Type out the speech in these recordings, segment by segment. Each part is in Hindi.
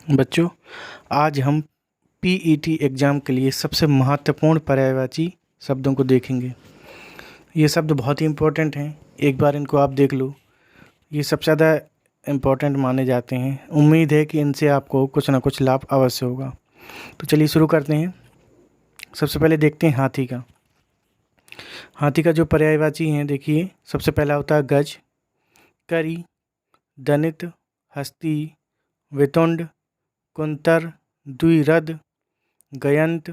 बच्चों, आज हम पीईटी एग्ज़ाम के लिए सबसे महत्वपूर्ण पर्यायवाची शब्दों को देखेंगे। ये शब्द बहुत ही इम्पोर्टेंट हैं, एक बार इनको आप देख लो। ये सबसे ज़्यादा इम्पोर्टेंट माने जाते हैं। उम्मीद है कि इनसे आपको कुछ ना कुछ लाभ अवश्य होगा। तो चलिए शुरू करते हैं। सबसे पहले देखते हैं हाथी का। हाथी का जो पर्यायवाची हैं, देखिए, सबसे पहला होता है गज, करी, दनित, हस्ती, वितुंड, कुंतर, द्विरद, गयंत,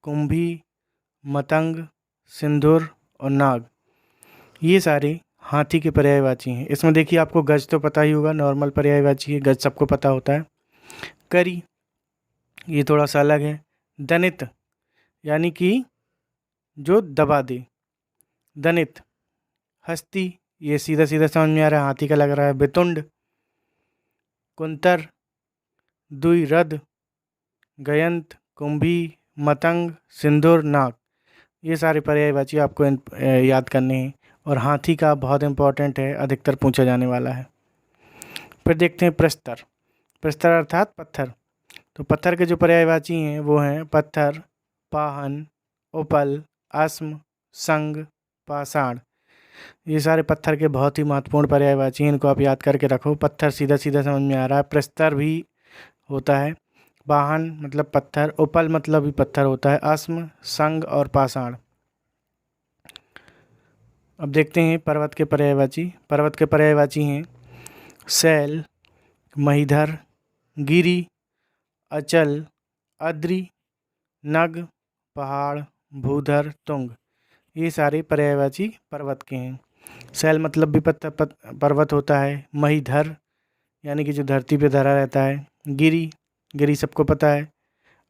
कुंभी, मतंग, सिंदूर और नाग। ये सारे हाथी के पर्यायवाची हैं। इसमें देखिए, आपको गज तो पता ही होगा, नॉर्मल पर्यायवाची है, गज सबको पता होता है। करी, ये थोड़ा सा अलग है। दनित यानी कि जो दबा दे, दनित। हस्ती, ये सीधा सीधा समझ में आ रहा है, हाथी का लग रहा है। वितुंड, कुंतर, द्विरद, गयंत, कुंभी, मतंग, सिंदूर, नाग। ये सारे पर्यायवाची आपको याद करने हैं और हाथी का बहुत इंपॉर्टेंट है, अधिकतर पूछा जाने वाला है। फिर देखते हैं प्रस्तर। प्रस्तर अर्थात पत्थर। तो पत्थर के जो पर्यायवाची हैं वो हैं पत्थर, पाहन, उपल, अस्म, संग, पाषाण। ये सारे पत्थर के बहुत ही महत्वपूर्ण पर्यायवाची हैं, इनको आप याद करके रखो। पत्थर सीधा सीधा समझ में आ रहा है। प्रस्तर भी होता है। वाहन मतलब पत्थर, उपल मतलब भी पत्थर होता है, अस्म, संग और पाषाण। अब देखते हैं पर्वत के पर्यायवाची। पर्वत के पर्यायवाची हैं शैल, महीधर, गिरि, अचल, अद्रि, नग, पहाड़, भूधर, तुंग। ये सारे पर्यायवाची पर्वत के हैं। शैल मतलब भी पर्वत होता है। महीधर यानी कि जो धरती पे धरा रहता है। गिरि, गिरि सबको पता है।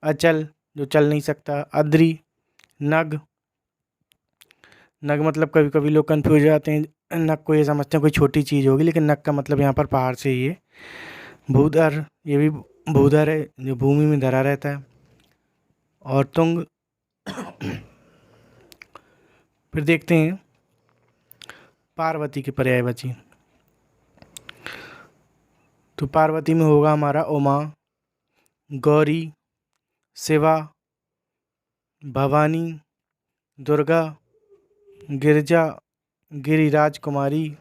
अचल, जो चल नहीं सकता। अद्रि, नग, नग मतलब कभी कभी लोग कन्फ्यूज हो जाते हैं, नग को ये समझते हैं कोई छोटी चीज़ होगी, लेकिन नग का मतलब यहाँ पर पहाड़ से ही है। भूधर, ये भी भूधर है, जो भूमि में धरा रहता है। और तुंग। फिर देखते हैं पार्वती के पर्यायवाची। तो पार्वती में होगा हमारा उमा, गौरी, शिवा, भवानी, दुर्गा, गिरजा, गिरिराज कुमारी,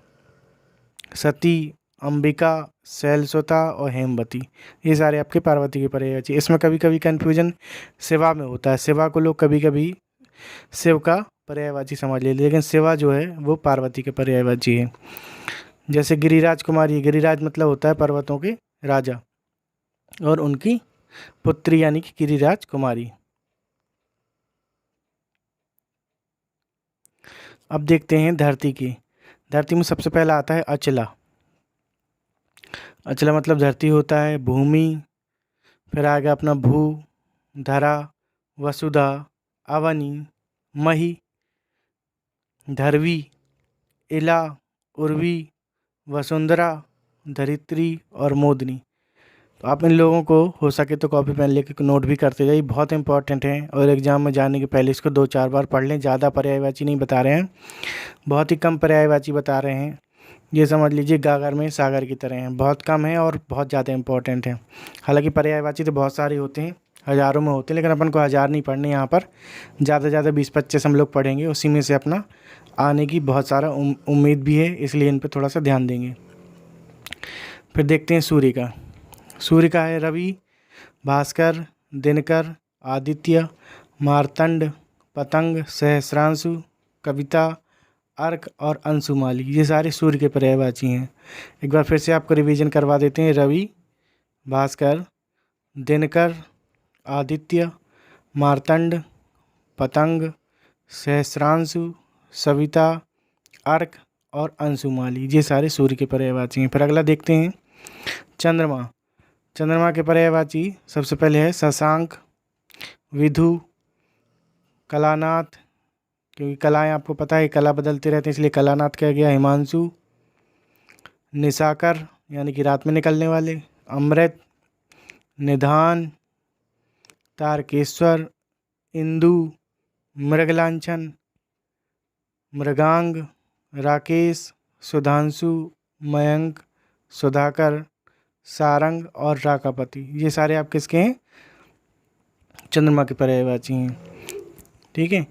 सती, अंबिका, शैलसुता और हेमवती। ये सारे आपके पार्वती के पर्यायवाची। इसमें कभी कभी कन्फ्यूजन शिवा में होता है। शिवा को लोग कभी कभी शिव का पर्यायवाची समझ लेते, लेकिन शिवा जो है वो पार्वती के पर्यायवाची है। जैसे गिरिराज कुमारी, गिरिराज मतलब होता है पर्वतों के राजा, और उनकी पुत्री यानी कि गिरिराज कुमारी। अब देखते हैं धरती की। धरती में सबसे पहला आता है अचला। अचला मतलब धरती होता है, भूमि। फिर आएगा अपना भू, धरा, वसुधा, अवनी, मही, धरवी, इला, उर्वी, वसुंधरा, धरित्री और मोदनी। तो आप इन लोगों को हो सके तो कॉपी पेन लेके नोट भी करते जाइए, बहुत इंपॉर्टेंट हैं। और एग्ज़ाम में जाने के पहले इसको 2-4 बार पढ़ लें। ज़्यादा पर्यायवाची नहीं बता रहे हैं, बहुत ही कम पर्यायवाची बता रहे हैं। ये समझ लीजिए गागर में सागर की तरह हैं, बहुत कम है और बहुत ज़्यादा इंपॉर्टेंट है। हालांकि पर्यायवाची तो बहुत सारे होते हैं, हज़ारों में होते हैं, लेकिन अपन को हज़ार नहीं पढ़ने यहाँ पर। ज़्यादा से ज़्यादा 20-25 हम लोग पढ़ेंगे, उसी में से अपना आने की बहुत सारा उम्मीद भी है, इसलिए इन पर थोड़ा सा ध्यान देंगे। फिर देखते हैं सूर्य का। सूर्य का है रवि, भास्कर, दिनकर, आदित्य, मार्तंड, पतंग, सहस्रांशु, कविता, अर्क और अंशुमाली। ये सारे सूर्य के पर्यायवाची हैं। एक बार फिर से आपको रिवीजन करवा देते हैं। रवि, भास्कर, दिनकर, आदित्य, मार्तंड, पतंग, सहस्रांशु, सविता, अर्क और अंशुमाली। ये सारे सूर्य के पर्यायवाची हैं। फिर अगला देखते हैं चंद्रमा। चंद्रमा के पर्यायवाची सबसे पहले है शशांक, विधु, कलानाथ, क्योंकि कलाएँ आपको पता है कला बदलते रहते हैं, इसलिए कलानाथ कह गया। हिमांशु, निशाकर यानी कि रात में निकलने वाले, अमृत, निधान, तारकेश्वर, इंदु, मृगलांछन, मृगांग, राकेश, सुधांशु, मयंक, सुधाकर, सारंग और राकापति, ये सारे आप किसके हैं? चंद्रमा के पर्यायवाची हैं। ठीक है,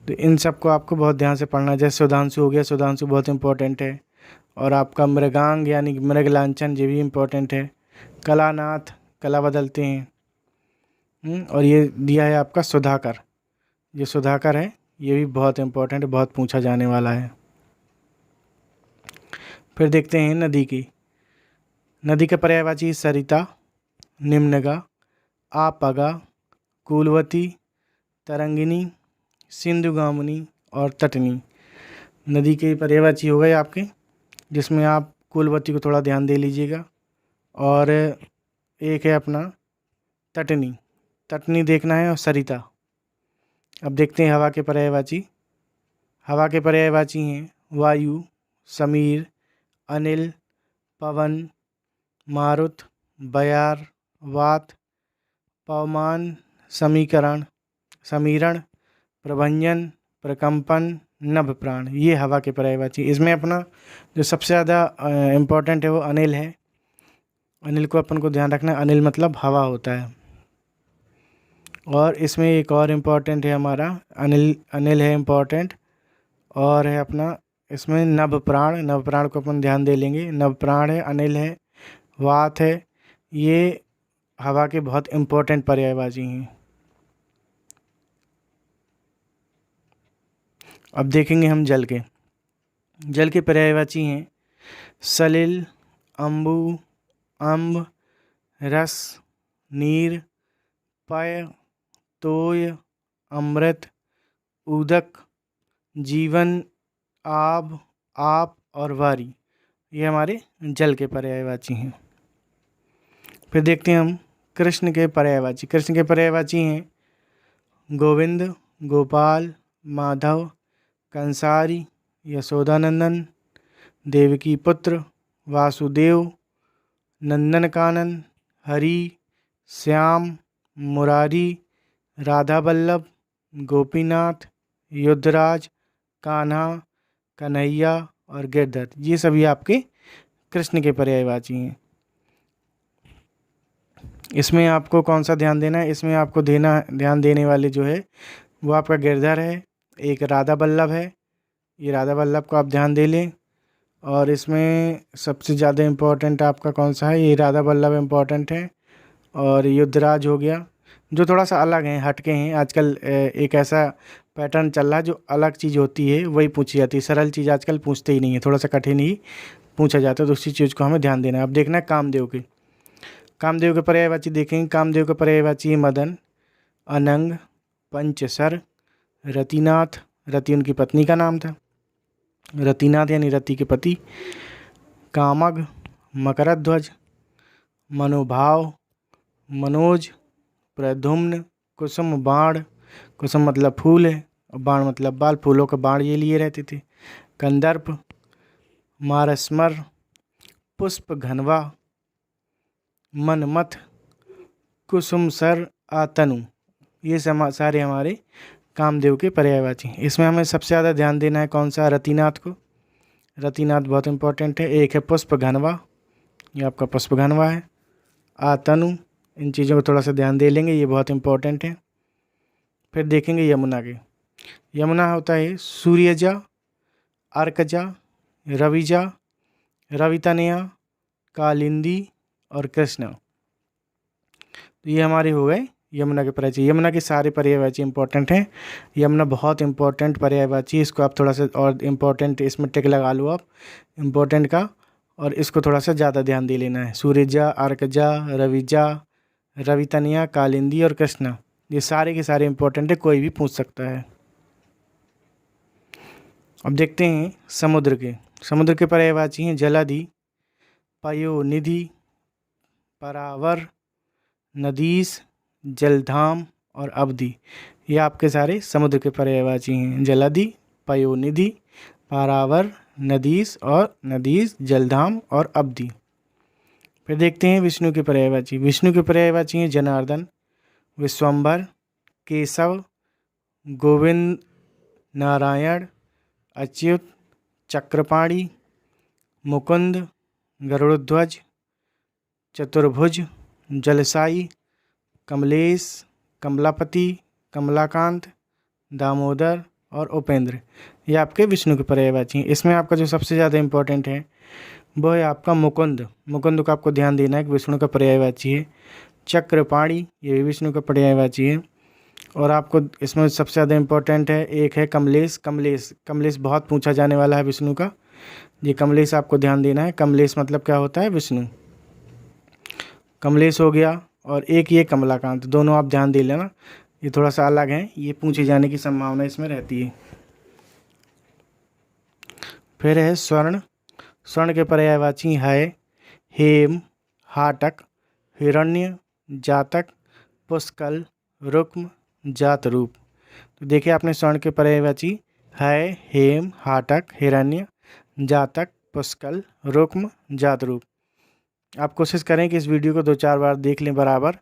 तो इन सबको आपको बहुत ध्यान से पढ़ना है। जैसे सुधांशु हो गया, सुधांशु बहुत इंपॉर्टेंट है। और आपका मृगांग यानी मृग लांछन, ये भी इम्पोर्टेंट है। कलानाथ, कला बदलते हैं। और ये दिया है आपका सुधाकर, ये सुधाकर है, ये भी बहुत इम्पोर्टेंट है, बहुत पूछा जाने वाला है। फिर देखते हैं नदी की। नदी का पर्यायवाची सरिता, निम्नगा, आपगा, कूलवती, तरंगिनी, सिंधुगामिनी और तटनी। नदी के पर्यायवाची हो गए आपके, जिसमें आप कूलवती को थोड़ा ध्यान दे लीजिएगा। और एक है अपना तटनी, तटनी देखना है, और सरिता। अब देखते हैं हवा के पर्यायवाची। हवा के पर्यायवाची हैं वायु, समीर, अनिल, पवन, मारुत, बयार, वात, पवमान, समीकरण, समीरण, प्रभंजन, प्रकंपन, नभ प्राण, ये हवा के पर्यायवाची। इसमें अपना जो सबसे ज़्यादा इम्पोर्टेंट है वो अनिल है। अनिल को अपन को ध्यान रखना है, अनिल मतलब हवा होता है। और इसमें एक और इम्पोर्टेंट है हमारा अनिल, अनिल है इम्पोर्टेंट। और है अपना इसमें नभ प्राण, नभ प्राण को अपन ध्यान दे लेंगे। नभ प्राण है, अनिल है, वात है, ये हवा के बहुत इम्पोर्टेंट पर्यायवाची हैं। अब देखेंगे हम जल के। जल के पर्यायवाची हैं सलिल, अम्बु, अम्ब, रस, नीर, पय, तोय, अमृत, उदक, जीवन, आब, आप और वारी, ये हमारे जल के पर्यायवाची हैं। फिर देखते हैं हम कृष्ण के पर्यायवाची। कृष्ण के पर्यायवाची हैं गोविंद, गोपाल, माधव, कंसारी, यशोदानंदन, देवकी पुत्र, वासुदेव, नंदनकानन, हरि, श्याम, मुरारी, राधा वल्लभ, गोपीनाथ, युद्धराज, कान्हा, कन्हैया और गिरधर, ये सभी आपके कृष्ण के पर्यायवाची हैं। इसमें आपको कौन सा ध्यान देना है? इसमें आपको ध्यान देने वाले जो है वो आपका गिरधर है, एक राधा वल्लभ है, ये राधा वल्लभ को आप ध्यान दे लें। और इसमें सबसे ज़्यादा इम्पोर्टेंट आपका कौन सा है? ये राधा वल्लभ इम्पोर्टेंट है। और युद्धराज हो गया, जो थोड़ा सा अलग हैं, हटके हैं। आजकल एक ऐसा पैटर्न चल रहा है जो अलग चीज़ होती है वही पूछी जाती है, सरल चीज़ आजकल पूछते ही नहीं है, थोड़ा सा कठिन ही पूछा जाता है, तो उसी चीज़ को हमें ध्यान देना है। अब देखना है कामदेव के। कामदेव के पर्यायवाची देखेंगे। कामदेव के पर्यायवाची है मदन, अनंग, पंचसर, रतिनाथ, रति उनकी पत्नी का नाम था, रतिनाथ यानी रति के पति, कामग, मकरध्वज, मनोभाव, मनोज, प्रद्युम्न, कुसुम बाण, कुसुम मतलब फूल है और बाण मतलब बाल, फूलों का बाण ये लिए रहते थे, कंदर्प, मारस्मर, पुष्प घनवा, मनमथ, कुसुमसर, आतनु, ये सारे हमारे कामदेव के पर्यायवाची हैं। इसमें हमें सबसे ज़्यादा ध्यान देना है कौन सा? रतिनाथ को। रतिनाथ बहुत इंपॉर्टेंट है। एक है पुष्प घनवा, ये आपका पुष्प घनवा है। आतनु, इन चीज़ों को थोड़ा सा ध्यान दे लेंगे, ये बहुत इंपॉर्टेंट है। फिर देखेंगे यमुना के। यमुना होता है सूर्यजा, अर्कजा, रविजा, रवितनया, कालिंदी और कृष्णा, तो ये हमारे हो गए यमुना के पर्यायवाची। यमुना के सारे पर्यायवाची इंपॉर्टेंट हैं। यमुना बहुत इंपॉर्टेंट पर्यायवाची, इसको आप थोड़ा सा और इम्पोर्टेंट इसमें टिक लगा लो आप इम्पोर्टेंट का, और इसको थोड़ा सा ज़्यादा ध्यान दे लेना है। सूर्यजा, अर्कजा, रविजा, रवितनया, कालिंदी और कृष्णा, ये सारे के सारे इंपॉर्टेंट है, कोई भी पूछ सकता है। अब देखते हैं समुद्र के। समुद्र के पर्यायवाची हैं जलाधि, पयोनिधि, परावर, नदीस, जलधाम और अवधि, ये आपके सारे समुद्र के पर्यायवाची हैं। जलाधि, पयोनिधि, पारावर, नदीस और जलधाम और अवधि। फिर देखते हैं विष्णु के पर्यायवाची। विष्णु के पर्यायवाची हैं जनार्दन, विश्वम्भर, केशव, गोविंद, नारायण, अच्युत, चक्रपाणी, मुकुंद, गरुड़ध्वज, चतुर्भुज, जलसाई, कमलेश, कमलापति, कमलाकांत, दामोदर और उपेंद्र, ये आपके विष्णु के पर्यायवाची हैं। इसमें आपका जो सबसे ज़्यादा इम्पोर्टेंट है वो है आपका मुकुंद। मुकुंद को आपको ध्यान देना है कि विष्णु का पर्यायवाची है। चक्रपाणी, ये भी विष्णु का पर्यायवाची है। और आपको इसमें सबसे ज़्यादा इम्पोर्टेंट है, एक है कमलेश। कमलेश, कमलेश बहुत पूछा जाने वाला है विष्णु का, ये कमलेश आपको ध्यान देना है। कमलेश मतलब क्या होता है, विष्णु। कमलेश हो गया, और एक ये कमलाकांत, दोनों आप ध्यान दे लेना, ये थोड़ा सा अलग है, ये पूछे जाने की संभावना इसमें रहती है। फिर है स्वर्ण। स्वर्ण के पर्यायवाची है हेम, हाटक, हिरण्य, जातक, पुष्कल, रुक्म, जातरूप। तो देखिए आपने स्वर्ण के पर्यायवाची है हेम, हाटक, हिरण्य, जातक, पुष्कल, रुक्म, जातरूप। आप कोशिश करें कि इस वीडियो को 2-4 बार देख लें बराबर,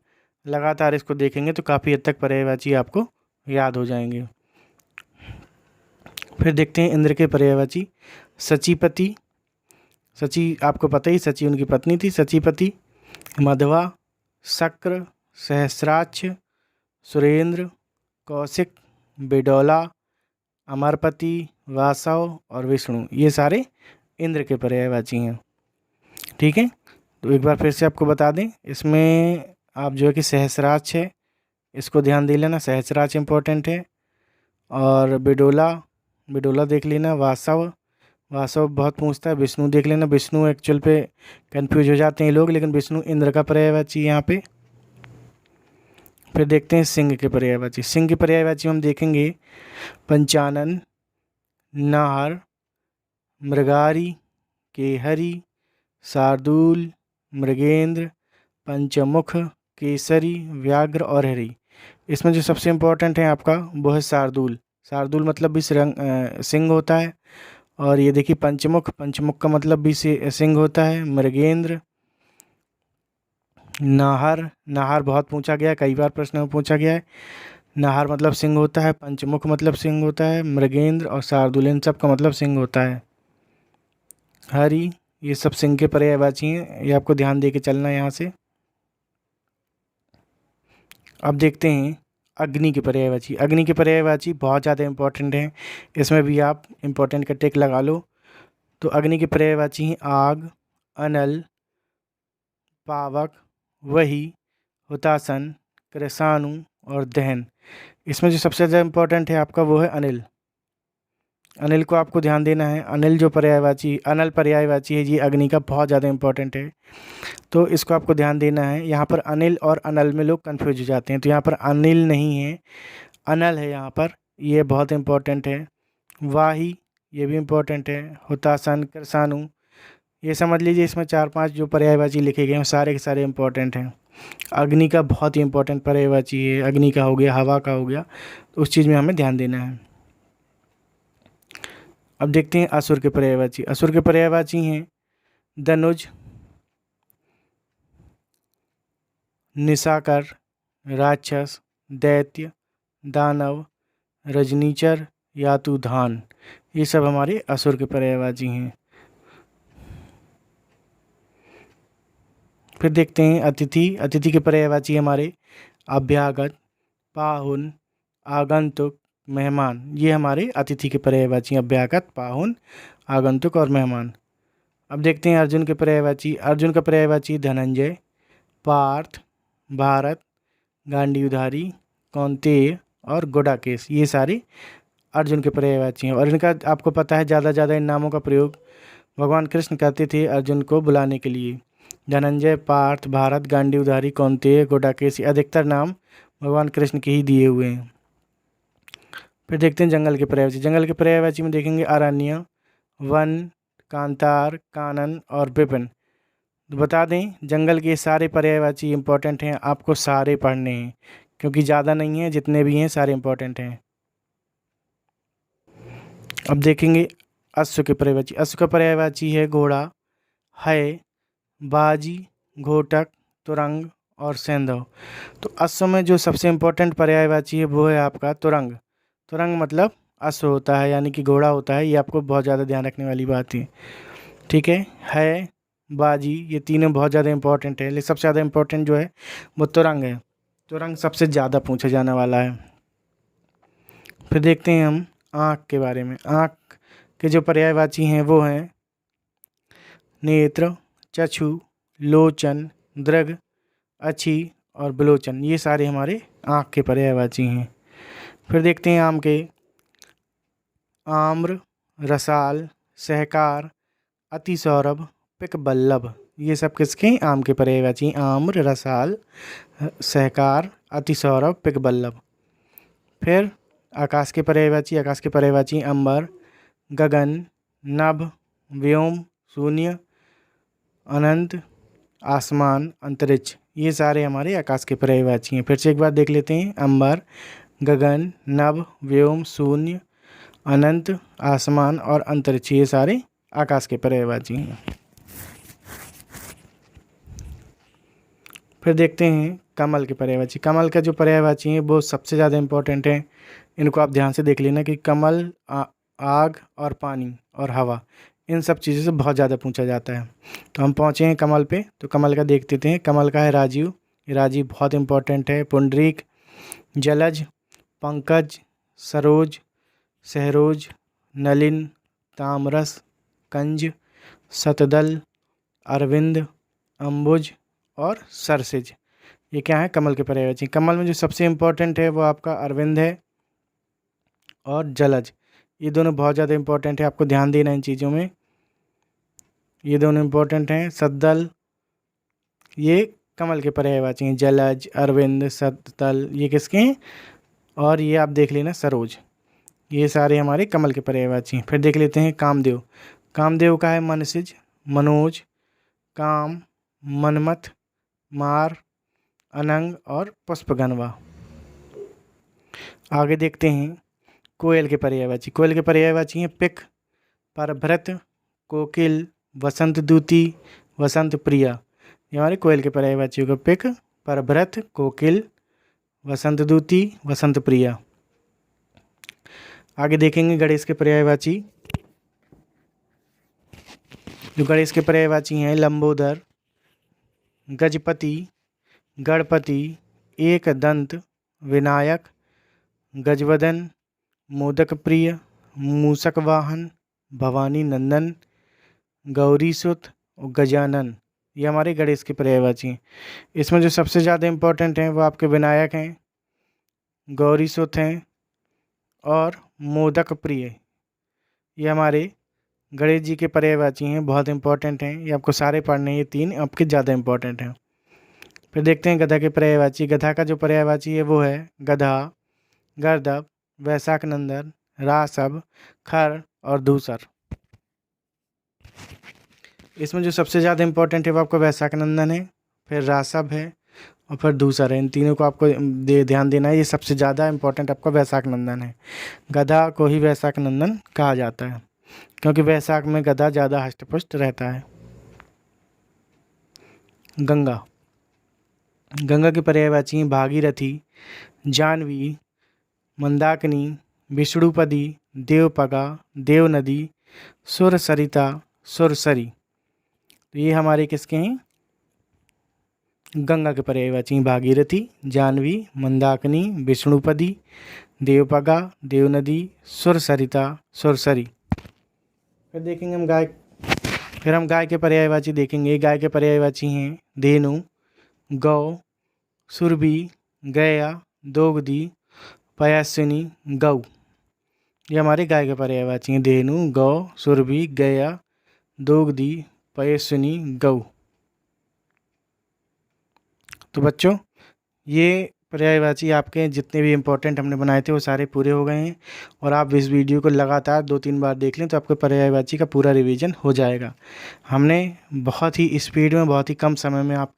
लगातार इसको देखेंगे तो काफ़ी हद तक पर्यायवाची आपको याद हो जाएंगे। फिर देखते हैं इंद्र के पर्यायवाची। सचीपति, सची आपको पता ही, सची उनकी पत्नी थी, सचीपति। मध्वा, शक्र, सहस्राक्ष, सुरेंद्र, कौशिक, बिडोला, अमरपति, वासव और विष्णु, ये सारे इंद्र के पर्यायवाची हैं। ठीक है, तो एक बार फिर से आपको बता दें, इसमें आप जो है कि सहस्राक्ष है, इसको ध्यान दे लेना, सहस्राक्ष इम्पोर्टेंट है। और बिडोला, बिडोला देख लेना। वासव, वासव बहुत पूछता है। विष्णु देख लेना, विष्णु एक्चुअल पे कंफ्यूज हो जाते हैं लोग, लेकिन विष्णु इंद्र का पर्यायवाची यहाँ पे। फिर देखते हैं सिंह के पर्यायवाची। सिंह के पर्यायवाची हम देखेंगे पंचानन, नाहर, मृगारी, केहरी, शार्दूल, मृगेंद्र, पंचमुख, केसरी, व्याघ्र और हरि। इसमें जो सबसे इम्पोर्टेंट है आपका वो है शार्दूल। शार्दूल मतलब भी सिंह होता है। और ये देखिए पंचमुख, पंचमुख का मतलब भी सिंह होता है। मृगेंद्र, नाहर, नाहर बहुत पूछा गया है, कई बार प्रश्न में पूछा गया है। नाहर मतलब सिंह होता है, पंचमुख मतलब सिंह होता है, मृगेंद्र और शार्दूल इन सब का मतलब सिंह होता है। हरि, ये सब सिंह के पर्यायवाची हैं, ये आपको ध्यान दे के चलना है यहाँ से। अब देखते हैं अग्नि के पर्यायवाची। अग्नि के पर्यायवाची बहुत ज़्यादा इम्पोर्टेंट हैं, इसमें भी आप इम्पोर्टेंट का टिक लगा लो। तो अग्नि के पर्यायवाची हैं आग, अनल, पावक, वही, हुतासन, कृषाणु और दहन। इसमें जो सबसे ज़्यादा इम्पोर्टेंट है आपका वो है अनिल। अनिल को आपको ध्यान देना है। अनिल जो पर्यायवाची, अनल पर्यायवाची है, ये अग्नि का बहुत ज़्यादा इम्पोर्टेंट है, तो इसको आपको ध्यान देना है। यहाँ पर अनिल और अनल में लोग कन्फ्यूज हो जाते हैं, तो यहाँ पर अनिल नहीं है, अनल है यहाँ पर, ये बहुत इम्पोर्टेंट है। वाही, ये भी इम्पोर्टेंट है। हुतासन, कृषाणु, ये समझ लीजिए इसमें 4-5 जो पर्यायवाची लिखे गए हैं सारे के सारे इम्पोर्टेंट हैं। अग्नि का बहुत ही इम्पोर्टेंट पर्यायवाची है, अग्नि का हो गया, हवा का हो गया, तो उस चीज़ में हमें ध्यान देना है। अब देखते हैं असुर के पर्यायवाची। असुर के पर्यायवाची हैं धनुज, निशाकर, राक्षस, दैत्य, दानव, रजनीचर, यातुधान, ये सब हमारे असुर के पर्यायवाची हैं। फिर देखते हैं अतिथि। अतिथि के पर्यायवाची हमारे अभ्यागत, पाहुन, आगंतुक, मेहमान, ये हमारे अतिथि के पर्यायवाची हैं, अभ्यागत, पाहुन, आगंतुक और मेहमान। अब देखते हैं अर्जुन के पर्यायवाची। अर्जुन का पर्यायवाची धनंजय, पार्थ, भारत, गांडीवधारी, कौंतेय और गुडाकेश, ये सारे अर्जुन के पर्यायवाची हैं। और इनका आपको पता है ज़्यादा इन नामों का प्रयोग भगवान कृष्ण करते थे अर्जुन को बुलाने के लिए। धनंजय, पार्थ, भारत, गांडीवधारी, कौंतेय, गुडाकेश, अधिकतर नाम भगवान कृष्ण के ही दिए हुए हैं। फिर देखते हैं जंगल के पर्यायवाची। जंगल के पर्यायवाची में देखेंगे अरण्य, वन, कांतार, कानन और विपिन। तो बता दें जंगल के सारे पर्यायवाची इंपॉर्टेंट हैं, आपको सारे पढ़ने हैं, क्योंकि ज़्यादा नहीं है, जितने भी हैं सारे इंपॉर्टेंट हैं। अब देखेंगे अश्व के पर्यायवाची। अश्व का पर्यायवाची है घोड़ा, है, बाजी, घोटक, तुरंग और सेंधव। तो अश्व में जो सबसे इम्पोर्टेंट पर्यायवाची है वो है आपका तुरंग। तुरंग मतलब अश्व होता है, यानी कि घोड़ा होता है, ये आपको बहुत ज़्यादा ध्यान रखने वाली बात है। ठीक है, बाजी, ये तीनों बहुत ज़्यादा इंपॉर्टेंट है। लेकिन सबसे ज़्यादा इंपॉर्टेंट जो है वो तुरंग है। तुरंग सबसे ज़्यादा पूछा जाने वाला है। फिर देखते हैं हम आँख के बारे में। आँख के जो पर्यायवाची हैं वो हैं नेत्र, चक्षु, लोचन, दृग, अच्छी और बिलोचन। ये सारे हमारे आँख के पर्यायवाची हैं। फिर देखते हैं आम के। आम्र, रसाल, सहकार, अतिसौरभ, पिकबल्लभ। ये सब किसके आम के पर्यायवाची? आम्र, रसाल, सहकार, अतिसौरभ, पिकबल्लभ। फिर आकाश के पर्यायवाची। आकाश के पर्यायवाची अंबर, गगन, नभ, व्योम, शून्य, अनंत, आसमान, अंतरिक्ष। ये सारे हमारे आकाश के पर्यायवाची हैं। फिर से एक बार देख लेते हैं। अंबर, गगन, नभ, व्योम, शून्य, अनंत, आसमान और अंतरिक्ष। ये सारे आकाश के पर्यायवाची हैं। फिर देखते हैं कमल के पर्यायवाची। कमल का जो पर्यायवाची हैं वो सबसे ज़्यादा इम्पोर्टेंट है। इनको आप ध्यान से देख लेना कि कमल आग और पानी और हवा, इन सब चीज़ों से बहुत ज़्यादा पूछा जाता है। तो हम पहुँचे हैं कमल पे, तो कमल का देख लेते हैं। कमल का है राजीव। ये राजीव बहुत इम्पोर्टेंट है। पुंडरीक, जलज, पंकज, सरोज, सहरोज, नलिन, तामरस, कंज, शतदल, अरविंद, अम्बुज और सरसिज। ये क्या है? कमल के पर्यायवाची। कमल में जो सबसे इम्पोर्टेंट है वो आपका अरविंद है और जलज। ये दोनों बहुत ज़्यादा इम्पोर्टेंट है, आपको ध्यान देना इन चीज़ों में। ये दोनों इम्पोर्टेंट हैं। सद्दल, ये कमल के पर्यायवाची हैं। जलज, अरविंद, सद्दल ये किसके हैं? और ये आप देख लेना सरोज। ये सारे हमारे कमल के पर्यायवाची हैं। फिर देख लेते हैं कामदेव। कामदेव का है मनसिज, मनोज, काम, मनमथ, मार, अनंग और पुष्पगनवा। आगे देखते हैं कोयल के पर्यायवाची। कोयल के पर्यायवाची हैं पिक, परभृत, कोकिल, वसंत दूती, वसंत प्रिया। ये हमारे कोयल के पर्यायवाची होगा। पिक, परभृत, कोकिल, वसंत दूती, वसंत प्रिया। आगे देखेंगे गणेश के पर्यायवाची। जो गणेश के पर्यायवाची हैं लंबोदर, गजपति, गणपति, एक दंत, विनायक, गजवदन, मोदक प्रिय, मूषक वाहन, भवानी नंदन, गौरीसुत और गजानन। ये हमारे गणेश के पर्यायवाची हैं। इसमें जो सबसे ज़्यादा इम्पोर्टेंट हैं वो आपके विनायक हैं, गौरीसुत हैं और मोदक प्रिय। ये हमारे गणेश जी के पर्यायवाची हैं, बहुत इंपॉर्टेंट हैं। ये आपको सारे पढ़ने हैं, ये तीन आपके ज़्यादा इंपॉर्टेंट हैं। फिर देखते हैं गधा के पर्यायवाची। गधा का जो पर्यायवाची है वो है गधा, गर्दभ, वैशाख नंदन, रासभ, खर और दूसर। इसमें जो सबसे ज़्यादा इंपॉर्टेंट है वो आपका वैशाख नंदन है, फिर रासभ है और फिर दूसर है। इन तीनों को आपको ध्यान देना है। ये सबसे ज़्यादा इंपॉर्टेंट आपका वैशाख नंदन है। गधा को ही वैशाख नंदन कहा जाता है क्योंकि वैशाख में गधा ज़्यादा हष्टपुष्ट रहता है। गंगा। गंगा की पर्यायवाची भागीरथी, जाह्नवी, मंदाकिनी, विष्णुपदी, देवपगा, देवनदी, सुरसरिता, सुरसरी। तो ये हमारे किसके हैं? गंगा के पर्यायवाची भागीरथी, जाह्नवी, मंदाकिनी, विष्णुपदी, देवपगा, देवनदी, सुरसरिता, सुरसरी। फिर देखेंगे हम गाय। फिर हम गाय के पर्यायवाची देखेंगे। गाय के पर्यायवाची हैं धेनु, गौ, सुरभि, गया, दोग्धी, पयास्विनी, गौ। ये हमारे गाय के पर्यायवाची हैं धेनु, गौ, सुरभि, गया, दोग्धी, पयास्विनी, गौ। तो बच्चों ये पर्यायवाची आपके जितने भी इम्पोर्टेंट हमने बनाए थे वो सारे पूरे हो गए हैं और आप इस वीडियो को लगातार 2-3 बार देख लें तो आपके पर्यायवाची का पूरा रिवीजन हो जाएगा। हमने बहुत ही स्पीड में बहुत ही कम समय में आपके